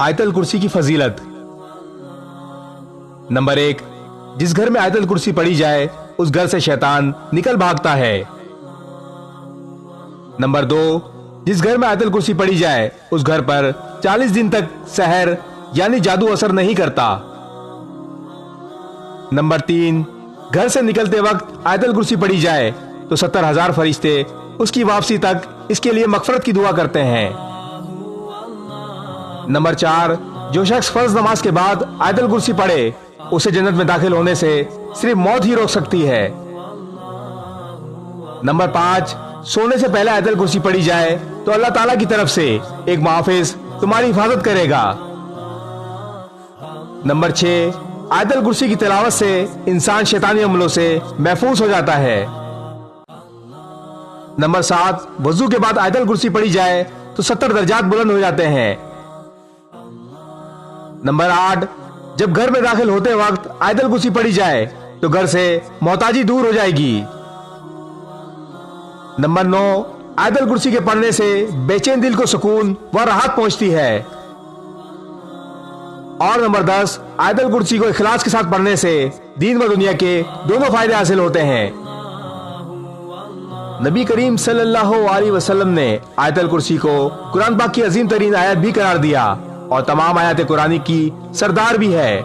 आयतल कुर्सी की फजीलत। नंबर 1, जिस घर में आयतल कुर्सी पढ़ी जाए उस घर से शैतान निकल भागता है। नंबर 2, जिस घर में आयतल कुर्सी पढ़ी जाए उस घर पर 40 दिन तक सहर यानी जादू असर नहीं करता। नंबर 3, घर से निकलते वक्त आयतल कुर्सी पढ़ी जाए तो 70,000 फरिश्ते उसकी वापसी तक इसके लिए मगफरत की दुआ करते हैं। नंबर 4, जो शख्स फर्ज नमाज के बाद आयतल कुर्सी पढ़े उसे जन्नत में दाखिल होने से सिर्फ मौत ही रोक सकती है। नंबर 5, सोने से पहले आयतल कुर्सी पढ़ी जाए तो अल्लाह ताला की तरफ से एक मुहाफिज तुम्हारी हिफाजत करेगा। नंबर 6, आयतल कुर्सी की तिलावत से इंसान शैतानी हमलों से महफूज हो जाता है। नंबर 7, वजू के बाद आयतल कुर्सी पढ़ी जाए तो 70 दर्जात बुलंद हो जाते हैं। नंबर 8, जब घर में दाखिल होते वक्त आयतल कुर्सी पढ़ी जाए तो घर से मोहताजी दूर हो जाएगी। नंबर 9, आयतल कुर्सी के पढ़ने से बेचैन दिल को सुकून व राहत पहुंचती है। और नंबर 10, आयतल कुर्सी को इखलास के साथ पढ़ने से दीन व दुनिया के दोनों फायदे हासिल होते हैं। नबी करीम सल्लल्लाहु अलैहि वसल्लम ने आयतल कुर्सी को कुरान पाक की अजीम तरीन आयत भी करार दिया और तमाम आयत कुरानी की सरदार भी है।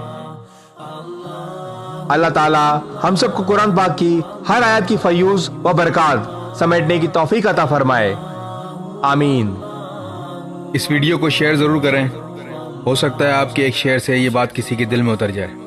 अल्लाह ताला हम सबको कुरान पाक की हर आयत की फयूज व बरकत समेटने की तौफीक अता फरमाए, आमीन। इस वीडियो को शेयर जरूर करें, हो सकता है आपके एक शेयर से ये बात किसी के दिल में उतर जाए।